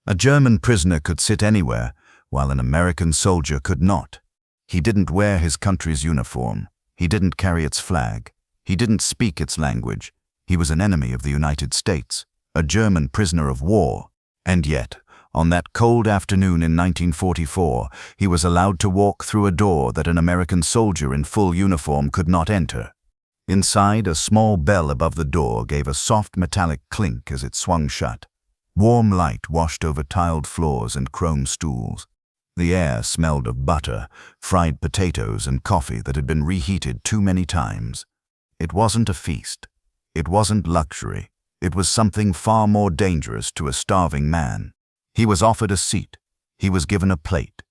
A German prisoner could sit anywhere, while an American soldier could not. He didn't wear his country's uniform. He didn't carry its flag. He didn't speak its language. He was an enemy of the United States, a German prisoner of war. And yet, on that cold afternoon in 1944, he was allowed to walk through a door that an American soldier in full uniform could not enter. Inside, a small bell above the door gave a soft metallic clink as it swung shut. Warm light washed over tiled floors and chrome stools. The air smelled of butter, fried potatoes, and coffee that had been reheated too many times. It wasn't a feast. It wasn't luxury. It was something far more dangerous to a starving man. He was offered a seat. He was given a plate.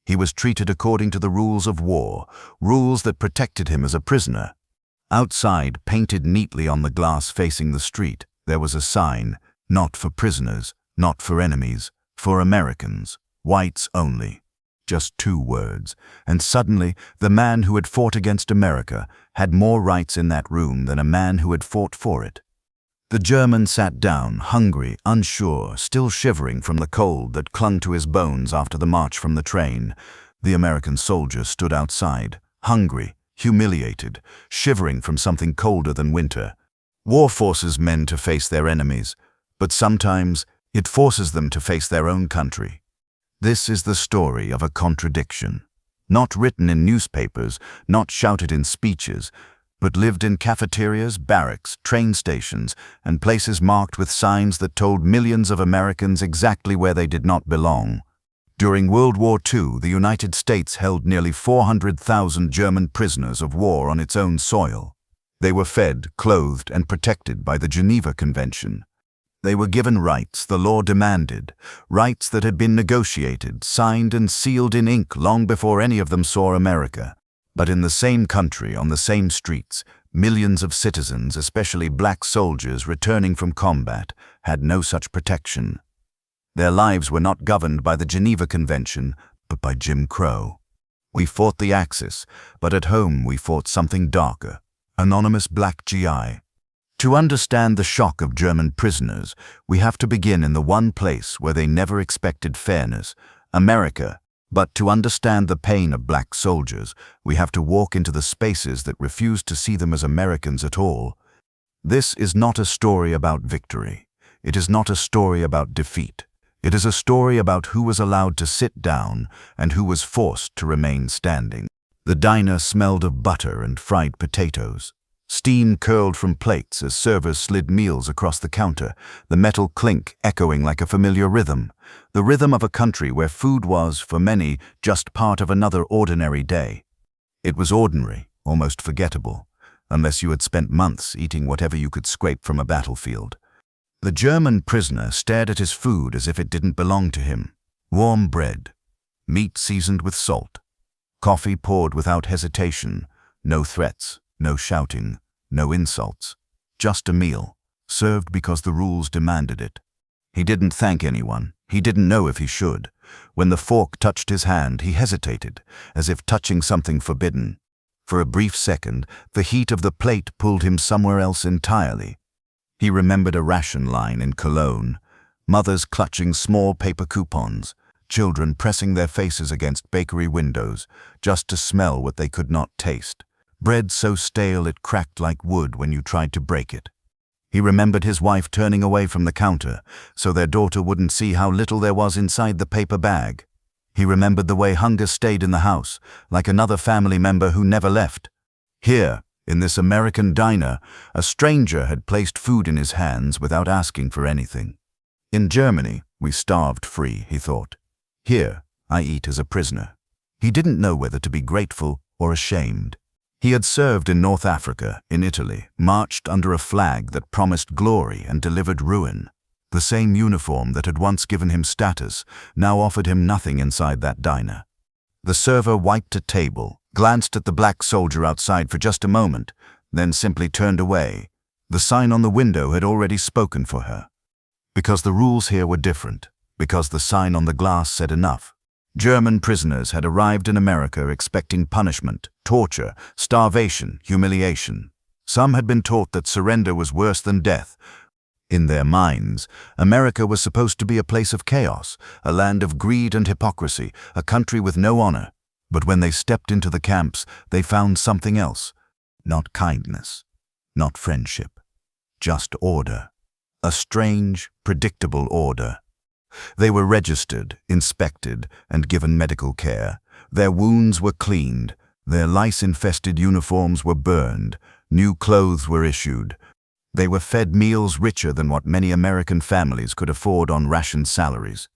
He was treated according to the rules of war, rules that protected him as a prisoner. Outside, painted neatly on the glass facing the street, there was a sign, "Not for prisoners, not for enemies, for Americans, whites only." Just 2 words, and suddenly the man who had fought against America had more rights in that room than a man who had fought for it. The German sat down, hungry, unsure, still shivering from the cold that clung to his bones after the march from the train. The American soldier stood outside, hungry, humiliated, shivering from something colder than winter. War forces men to face their enemies, but sometimes it forces them to face their own country. This is the story of a contradiction, not written in newspapers, not shouted in speeches, but lived in cafeterias, barracks, train stations, and places marked with signs that told millions of Americans exactly where they did not belong. During World War II, the United States held nearly 400,000 German prisoners of war on its own soil. They were fed, clothed, and protected by the Geneva Convention. They were given rights the law demanded, rights that had been negotiated, signed, and sealed in ink long before any of them saw America. But in the same country, on the same streets, millions of citizens, especially black soldiers returning from combat, had no such protection. Their lives were not governed by the Geneva Convention, but by Jim Crow. We fought the Axis, but at home we fought something darker, anonymous black GI. To understand the shock of German prisoners, we have to begin in the one place where they never expected fairness, America. But to understand the pain of black soldiers, we have to walk into the spaces that refused to see them as Americans at all. This is not a story about victory. It is not a story about defeat. It is a story about who was allowed to sit down and who was forced to remain standing. The diner smelled of butter and fried potatoes. Steam curled from plates as servers slid meals across the counter, the metal clink echoing like a familiar rhythm, the rhythm of a country where food was, for many, just part of another ordinary day. It was ordinary, almost forgettable, unless you had spent months eating whatever you could scrape from a battlefield. The German prisoner stared at his food as if it didn't belong to him. Warm bread, meat seasoned with salt, coffee poured without hesitation, no threats. No shouting, no insults, just a meal, served because the rules demanded it. He didn't thank anyone. He didn't know if he should. When the fork touched his hand, he hesitated, as if touching something forbidden. For a brief second, the heat of the plate pulled him somewhere else entirely. He remembered a ration line in Cologne, mothers clutching small paper coupons, children pressing their faces against bakery windows just to smell what they could not taste. Bread so stale it cracked like wood when you tried to break it. He remembered his wife turning away from the counter so their daughter wouldn't see how little there was inside the paper bag. He remembered the way hunger stayed in the house, like another family member who never left. Here, in this American diner, a stranger had placed food in his hands without asking for anything. In Germany, we starved free, he thought. Here, I eat as a prisoner. He didn't know whether to be grateful or ashamed. He had served in North Africa, in Italy, marched under a flag that promised glory and delivered ruin. The same uniform that had once given him status now offered him nothing inside that diner. The server wiped a table, glanced at the black soldier outside for just a moment, then simply turned away. The sign on the window had already spoken for her. Because the rules here were different, because the sign on the glass said enough. German prisoners had arrived in America expecting punishment, torture, starvation, humiliation. Some had been taught that surrender was worse than death, In their minds, America was supposed to be a place of chaos, a land of greed and hypocrisy, a country with no honor. But when they stepped into the camps, they found something else. Not kindness, not friendship, just order. A strange, predictable order. They were registered, inspected, and given medical care. Their wounds were cleaned. Their lice-infested uniforms were burned. New clothes were issued. They were fed meals richer than what many American families could afford on rationed salaries.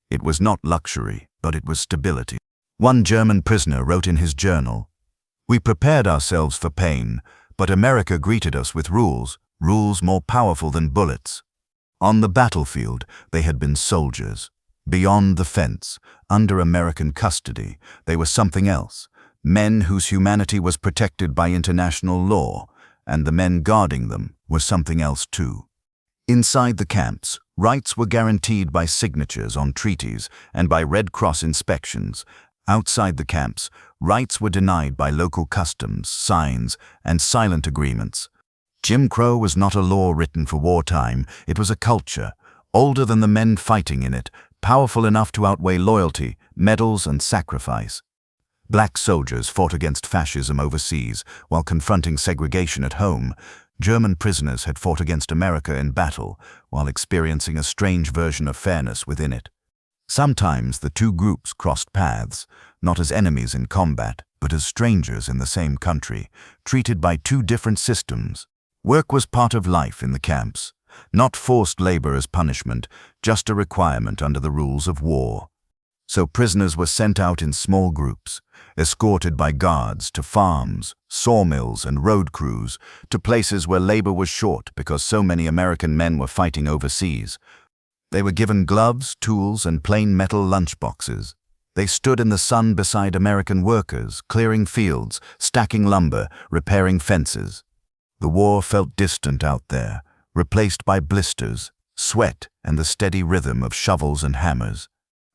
It was not luxury, but it was stability. One German prisoner wrote in his journal, "We prepared ourselves for pain, but America greeted us with rules more powerful than bullets." On the battlefield, they had been soldiers. Beyond the fence, under American custody, they were something else. Men whose humanity was protected by international law, and the men guarding them were something else too. Inside the camps, rights were guaranteed by signatures on treaties and by Red Cross inspections. Outside the camps, rights were denied by local customs, signs, and silent agreements. Jim Crow was not a law written for wartime, it was a culture, older than the men fighting in it, powerful enough to outweigh loyalty, medals, and sacrifice. Black soldiers fought against fascism overseas while confronting segregation at home. German prisoners had fought against America in battle while experiencing a strange version of fairness within it. Sometimes the two groups crossed paths, not as enemies in combat, but as strangers in the same country, treated by two different systems. Work was part of life in the camps, not forced labor as punishment, just a requirement under the rules of war. So prisoners were sent out in small groups, escorted by guards to farms, sawmills, and road crews, to places where labor was short because so many American men were fighting overseas. They were given gloves, tools, and plain metal lunchboxes. They stood in the sun beside American workers, clearing fields, stacking lumber, repairing fences. The war felt distant out there, replaced by blisters, sweat, and the steady rhythm of shovels and hammers.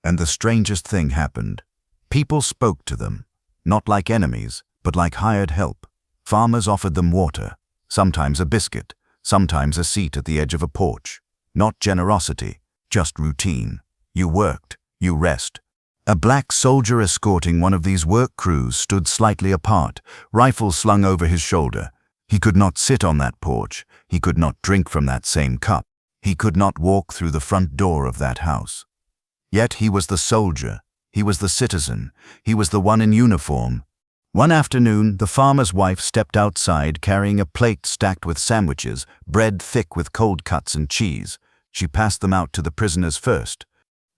And the strangest thing happened. People spoke to them, not like enemies, but like hired help. Farmers offered them water, sometimes a biscuit, sometimes a seat at the edge of a porch. Not generosity, just routine. You worked, you rest. A black soldier escorting one of these work crews stood slightly apart, rifle slung over his shoulder. He could not sit on that porch. He could not drink from that same cup. He could not walk through the front door of that house. Yet he was the soldier. He was the citizen. He was the one in uniform. One afternoon, the farmer's wife stepped outside carrying a plate stacked with sandwiches, bread thick with cold cuts and cheese. She passed them out to the prisoners first.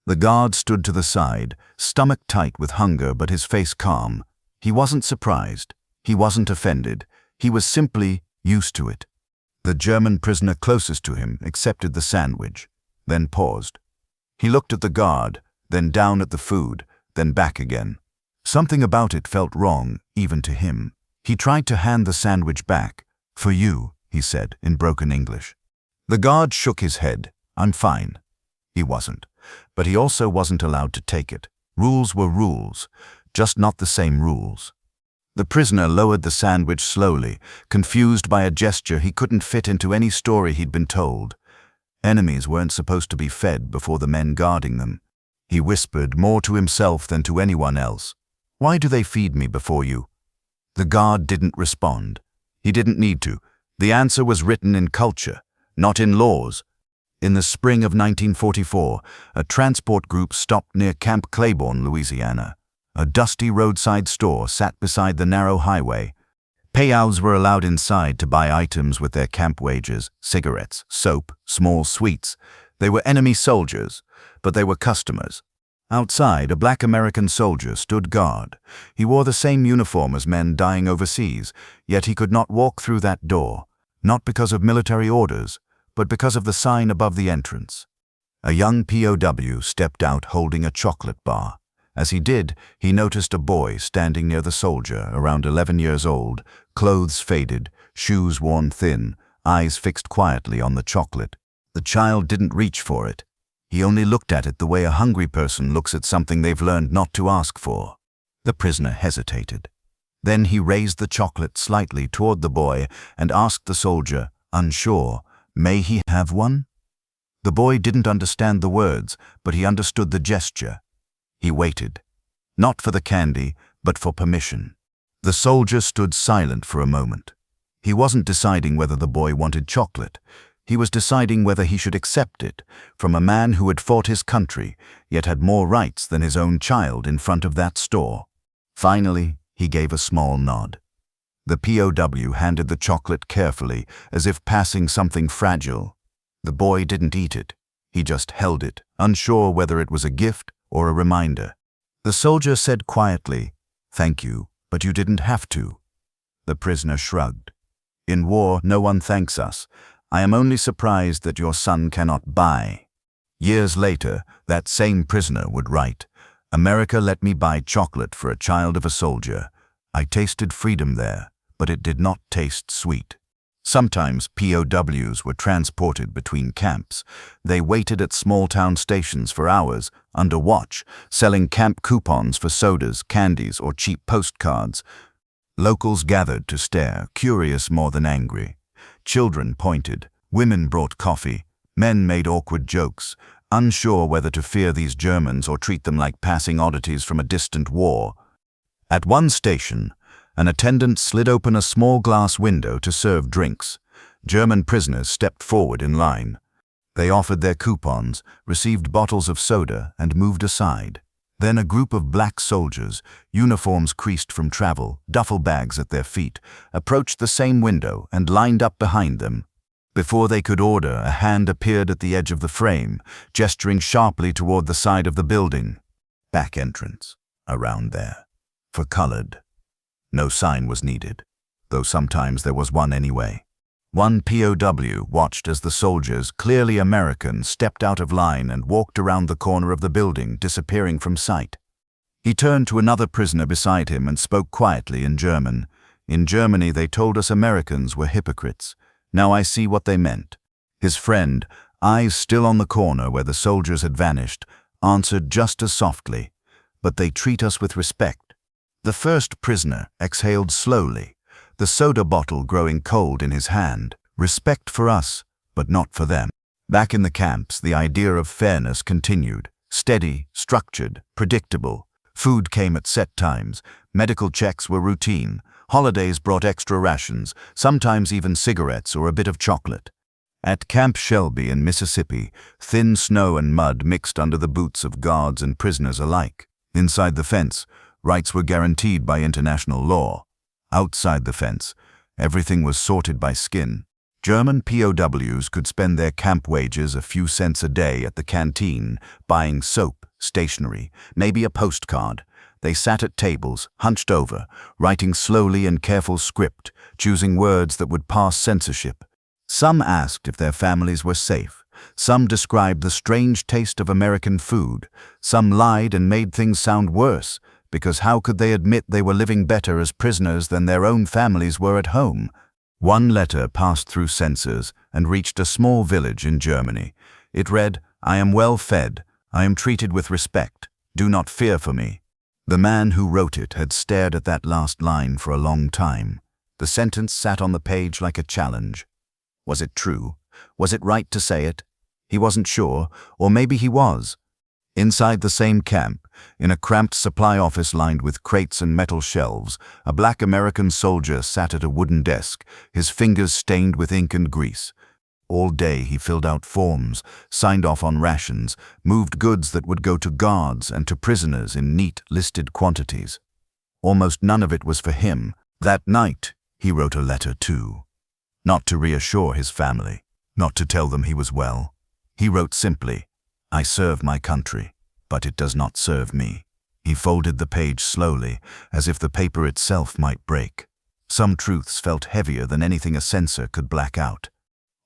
The guard stood to the side, stomach tight with hunger but his face calm. He wasn't surprised. He wasn't offended. He was simply used to it. The German prisoner closest to him accepted the sandwich, then paused. He looked at the guard, then down at the food, then back again. Something about it felt wrong, even to him. He tried to hand the sandwich back. "For you," he said in broken English. The guard shook his head. "I'm fine." He wasn't. But he also wasn't allowed to take it. Rules were rules, just not the same rules. The prisoner lowered the sandwich slowly, confused by a gesture he couldn't fit into any story he'd been told. Enemies weren't supposed to be fed before the men guarding them. He whispered, more to himself than to anyone else, "Why do they feed me before you?" The guard didn't respond. He didn't need to. The answer was written in culture, not in laws. In the spring of 1944, a transport group stopped near Camp Claiborne, Louisiana. A dusty roadside store sat beside the narrow highway. POWs were allowed inside to buy items with their camp wages, cigarettes, soap, small sweets. They were enemy soldiers, but they were customers. Outside, a black American soldier stood guard. He wore the same uniform as men dying overseas, yet he could not walk through that door, not because of military orders, but because of the sign above the entrance. A young POW stepped out holding a chocolate bar. As he did, he noticed a boy standing near the soldier, around 11 years old, clothes faded, shoes worn thin, eyes fixed quietly on the chocolate. The child didn't reach for it. He only looked at it the way a hungry person looks at something they've learned not to ask for. The prisoner hesitated. Then he raised the chocolate slightly toward the boy and asked the soldier, unsure, May he have one? The boy didn't understand the words, but he understood the gesture. He waited, not for the candy, but for permission. The soldier stood silent for a moment. He wasn't deciding whether the boy wanted chocolate. He was deciding whether he should accept it from a man who had fought his country, yet had more rights than his own child in front of that store. Finally, he gave a small nod. The POW handed the chocolate carefully, as if passing something fragile. The boy didn't eat it. He just held it, unsure whether it was a gift or a reminder. The soldier said quietly, "Thank you, but you didn't have to." The prisoner shrugged. "In war, no one thanks us. I am only surprised that your son cannot buy." Years later, that same prisoner would write, "America let me buy chocolate for a child of a soldier. I tasted freedom there, but it did not taste sweet." Sometimes POWs were transported between camps. They waited at small-town stations for hours, under watch, selling camp coupons for sodas, candies, or cheap postcards. Locals gathered to stare, curious more than angry. Children pointed, women brought coffee, men made awkward jokes, unsure whether to fear these Germans or treat them like passing oddities from a distant war. At one station, an attendant slid open a small glass window to serve drinks. German prisoners stepped forward in line. They offered their coupons, received bottles of soda, and moved aside. Then a group of black soldiers, uniforms creased from travel, duffel bags at their feet, approached the same window and lined up behind them. Before they could order, a hand appeared at the edge of the frame, gesturing sharply toward the side of the building. "Back entrance, around there. For colored." No sign was needed, though sometimes there was one anyway. One POW watched as the soldiers, clearly American, stepped out of line and walked around the corner of the building, disappearing from sight. He turned to another prisoner beside him and spoke quietly in German. "In Germany they told us Americans were hypocrites. Now I see what they meant." His friend, eyes still on the corner where the soldiers had vanished, answered just as softly, "But they treat us with respect." The first prisoner exhaled slowly, the soda bottle growing cold in his hand. "Respect for us, but not for them." Back in the camps, the idea of fairness continued. Steady, structured, predictable. Food came at set times. Medical checks were routine. Holidays brought extra rations, sometimes even cigarettes or a bit of chocolate. At Camp Shelby in Mississippi, thin snow and mud mixed under the boots of guards and prisoners alike. Inside the fence, rights were guaranteed by international law. Outside the fence, everything was sorted by skin. German POWs could spend their camp wages a few cents a day at the canteen, buying soap, stationery, maybe a postcard. They sat at tables, hunched over, writing slowly in careful script, choosing words that would pass censorship. Some asked if their families were safe. Some described the strange taste of American food. Some lied and made things sound worse, because how could they admit they were living better as prisoners than their own families were at home? One letter passed through censors and reached a small village in Germany. It read, "I am well fed. I am treated with respect. Do not fear for me." The man who wrote it had stared at that last line for a long time. The sentence sat on the page like a challenge. Was it true? Was it right to say it? He wasn't sure, or maybe he was. Inside the same camp, in a cramped supply office lined with crates and metal shelves, a black American soldier sat at a wooden desk, his fingers stained with ink and grease. All day he filled out forms, signed off on rations, moved goods that would go to guards and to prisoners in neat, listed quantities. Almost none of it was for him. That night, he wrote a letter too. Not to reassure his family, not to tell them he was well. He wrote simply, "I serve my country, but it does not serve me." He folded the page slowly, as if the paper itself might break. Some truths felt heavier than anything a censor could black out.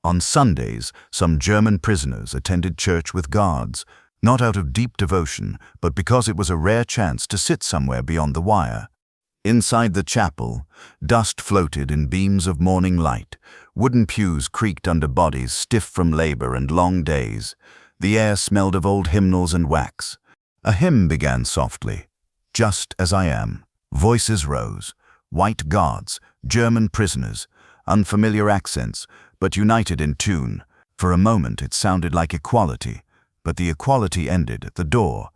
On Sundays, some German prisoners attended church with guards, not out of deep devotion, but because it was a rare chance to sit somewhere beyond the wire. Inside the chapel, dust floated in beams of morning light. Wooden pews creaked under bodies stiff from labor and long days. The air smelled of old hymnals and wax. A hymn began softly. "Just as I am." Voices rose. White guards, German prisoners, unfamiliar accents, but united in tune. For a moment it sounded like equality, but the equality ended at the door.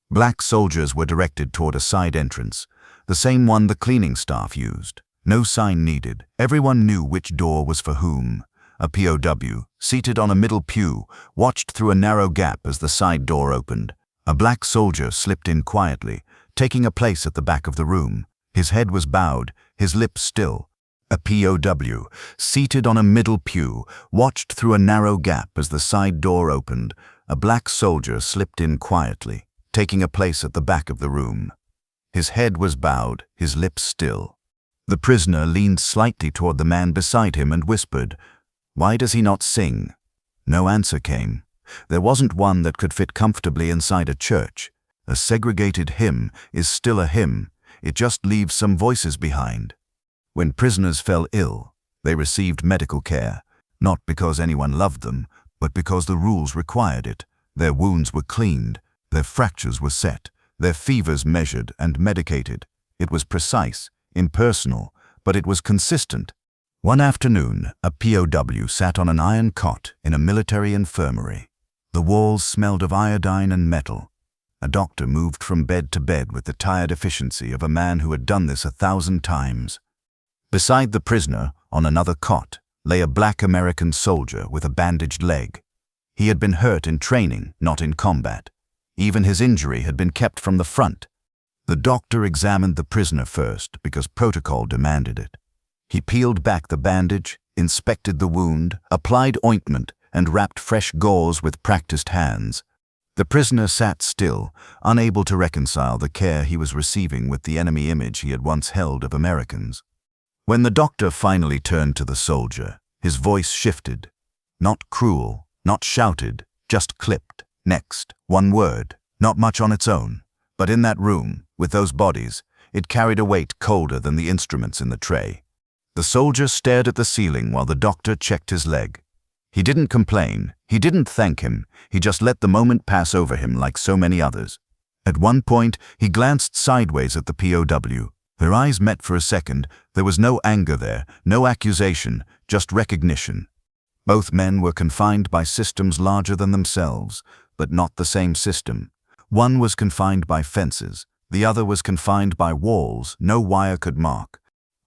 Black soldiers were directed toward a side entrance, the same one the cleaning staff used. No sign needed. Everyone knew which door was for whom. A POW, seated on a middle pew, watched through a narrow gap as the side door opened. A black soldier slipped in quietly, taking a place at the back of the room. His head was bowed, his lips still. A POW, seated on a middle pew, watched through a narrow gap as the side door opened. A black soldier slipped in quietly, taking a place at the back of the room. His head was bowed, his lips still. The prisoner leaned slightly toward the man beside him and whispered, "Why does he not sing?" No answer came. There wasn't one that could fit comfortably inside a church. A segregated hymn is still a hymn. It just leaves some voices behind. When prisoners fell ill, they received medical care, not because anyone loved them, but because the rules required it. Their wounds were cleaned, their fractures were set, their fevers measured and medicated. It was precise, impersonal, but it was consistent. One afternoon, a POW sat on an iron cot in a military infirmary. The walls smelled of iodine and metal. A doctor moved from bed to bed with the tired efficiency of a man who had done this 1,000 times. Beside the prisoner, on another cot, lay a black American soldier with a bandaged leg. He had been hurt in training, not in combat. Even his injury had been kept from the front. The doctor examined the prisoner first because protocol demanded it. He peeled back the bandage, inspected the wound, applied ointment, and wrapped fresh gauze with practiced hands. The prisoner sat still, unable to reconcile the care he was receiving with the enemy image he had once held of Americans. When the doctor finally turned to the soldier, his voice shifted. Not cruel, not shouted, just clipped. Next, one word, not much on its own. But in that room, with those bodies, it carried a weight colder than the instruments in the tray. The soldier stared at the ceiling while the doctor checked his leg. He didn't complain, he didn't thank him, he just let the moment pass over him like so many others. At one point, he glanced sideways at the POW. Their eyes met for a second. There was no anger there, no accusation, just recognition. Both men were confined by systems larger than themselves, but not the same system. One was confined by fences, the other was confined by walls no wire could mark.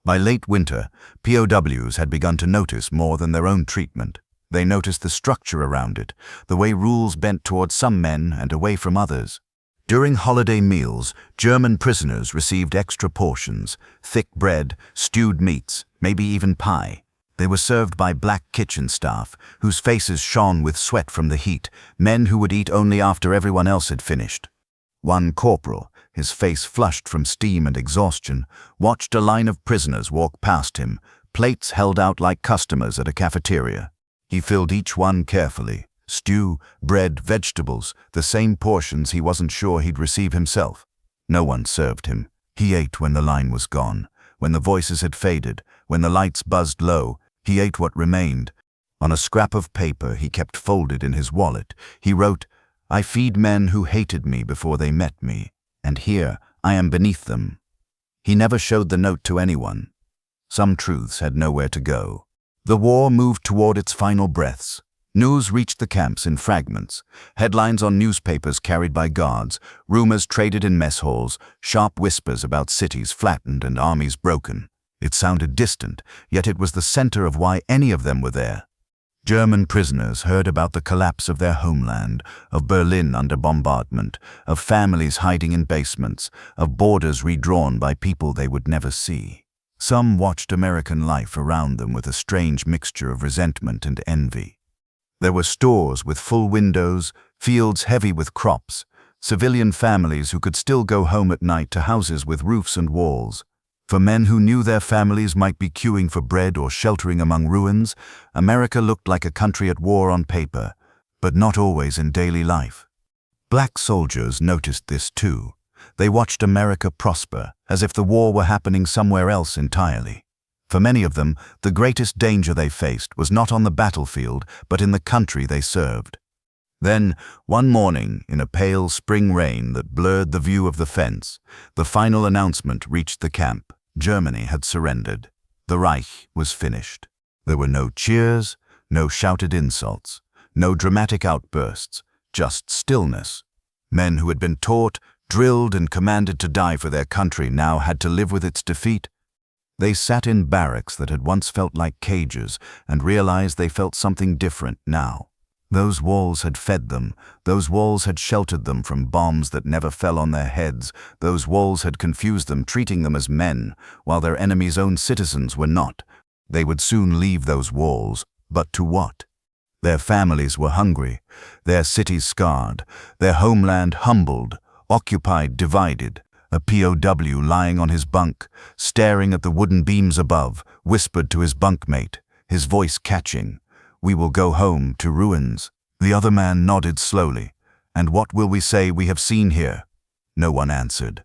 By late winter, POWs had begun to notice more than their own treatment. They noticed the structure around it, the way rules bent toward some men and away from others. During holiday meals, German prisoners received extra portions, thick bread, stewed meats, maybe even pie. They were served by black kitchen staff, whose faces shone with sweat from the heat, men who would eat only after everyone else had finished. One corporal, his face flushed from steam and exhaustion, watched a line of prisoners walk past him, plates held out like customers at a cafeteria. He filled each one carefully. Stew, bread, vegetables, the same portions he wasn't sure he'd receive himself. No one served him. He ate when the line was gone, when the voices had faded, when the lights buzzed low. He ate what remained. On a scrap of paper he kept folded in his wallet, he wrote, "I feed men who hated me before they met me, and here I am beneath them." He never showed the note to anyone. Some truths had nowhere to go. The war moved toward its final breaths. News reached the camps in fragments. Headlines on newspapers carried by guards, rumors traded in mess halls, sharp whispers about cities flattened and armies broken. It sounded distant, yet it was the center of why any of them were there. German prisoners heard about the collapse of their homeland, of Berlin under bombardment, of families hiding in basements, of borders redrawn by people they would never see. Some watched American life around them with a strange mixture of resentment and envy. There were stores with full windows, fields heavy with crops, civilian families who could still go home at night to houses with roofs and walls. For men who knew their families might be queuing for bread or sheltering among ruins, America looked like a country at war on paper, but not always in daily life. Black soldiers noticed this too. They watched America prosper, as if the war were happening somewhere else entirely. For many of them, the greatest danger they faced was not on the battlefield, but in the country they served. Then, one morning, in a pale spring rain that blurred the view of the fence, the final announcement reached the camp. Germany had surrendered. The Reich was finished. There were no cheers, No shouted insults, no dramatic outbursts, just stillness. Men who had been taught, drilled, and commanded to die for their country now had to live with its defeat. They sat in barracks that had once felt like cages and realized they felt something different now. Those walls had fed them, those walls had sheltered them from bombs that never fell on their heads, those walls had confused them, treating them as men, while their enemies' own citizens were not. They would soon leave those walls, but to what? Their families were hungry, their cities scarred, their homeland humbled, occupied, divided. A POW lying on his bunk, staring at the wooden beams above, whispered to his bunkmate, his voice catching, "We will go home to ruins." The other man nodded slowly. "And what will we say we have seen here?" No one answered.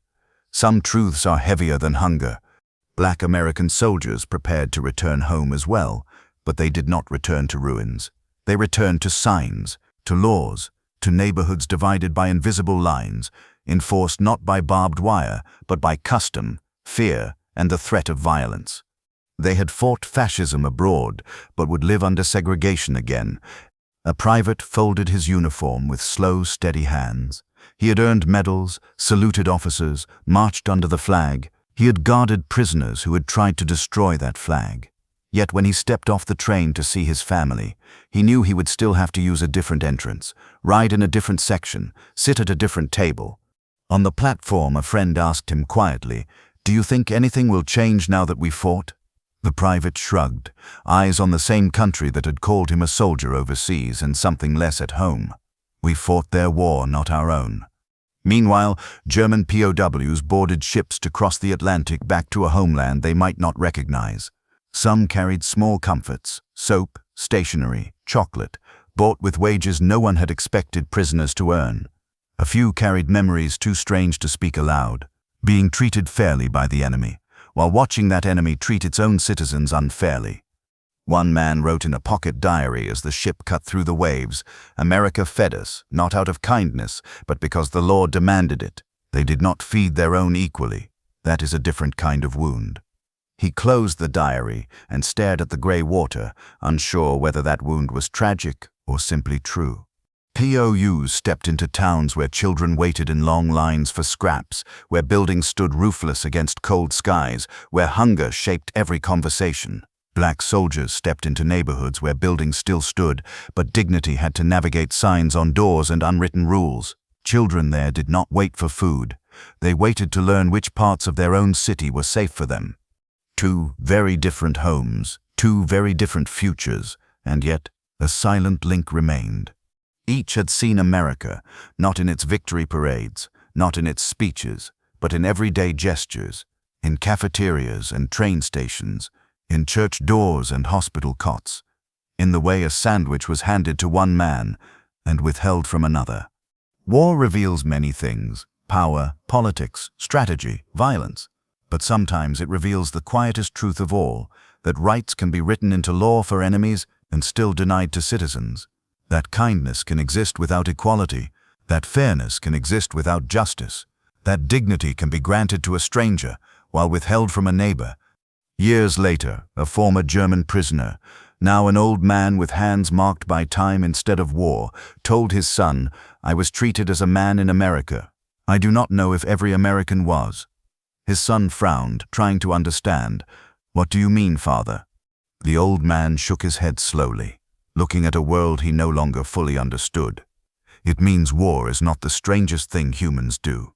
Some truths are heavier than hunger. Black American soldiers prepared to return home as well, but they did not return to ruins. They returned to signs, to laws, to neighborhoods divided by invisible lines, enforced not by barbed wire, but by custom, fear, and the threat of violence. They had fought fascism abroad, but would live under segregation again. A private folded his uniform with slow, steady hands. He had earned medals, saluted officers, marched under the flag. He had guarded prisoners who had tried to destroy that flag. Yet when he stepped off the train to see his family, he knew he would still have to use a different entrance, ride in a different section, sit at a different table. On the platform, a friend asked him quietly, "Do you think anything will change now that we fought?" The private shrugged, eyes on the same country that had called him a soldier overseas and something less at home. "We fought their war, not our own." Meanwhile, German POWs boarded ships to cross the Atlantic back to a homeland they might not recognize. Some carried small comforts, soap, stationery, chocolate, bought with wages no one had expected prisoners to earn. A few carried memories too strange to speak aloud, being treated fairly by the enemy, while watching that enemy treat its own citizens unfairly. One man wrote in a pocket diary as the ship cut through the waves, "America fed us, not out of kindness, but because the law demanded it. They did not feed their own equally. That is a different kind of wound." He closed the diary and stared at the grey water, unsure whether that wound was tragic or simply true. POWs stepped into towns where children waited in long lines for scraps, where buildings stood roofless against cold skies, where hunger shaped every conversation. Black soldiers stepped into neighborhoods where buildings still stood, but dignity had to navigate signs on doors and unwritten rules. Children there did not wait for food. They waited to learn which parts of their own city were safe for them. Two very different homes, two very different futures, and yet a silent link remained. Each had seen America, not in its victory parades, not in its speeches, but in everyday gestures, in cafeterias and train stations, in church doors and hospital cots, in the way a sandwich was handed to one man and withheld from another. War reveals many things: power, politics, strategy, violence. But sometimes it reveals the quietest truth of all, that rights can be written into law for enemies and still denied to citizens. That kindness can exist without equality, that fairness can exist without justice, that dignity can be granted to a stranger while withheld from a neighbor. Years later, a former German prisoner, now an old man with hands marked by time instead of war, told his son, "I was treated as a man in America. I do not know if every American was." His son frowned, trying to understand. "What do you mean, father?" The old man shook his head slowly, looking at a world he no longer fully understood. "It means war is not the strangest thing humans do.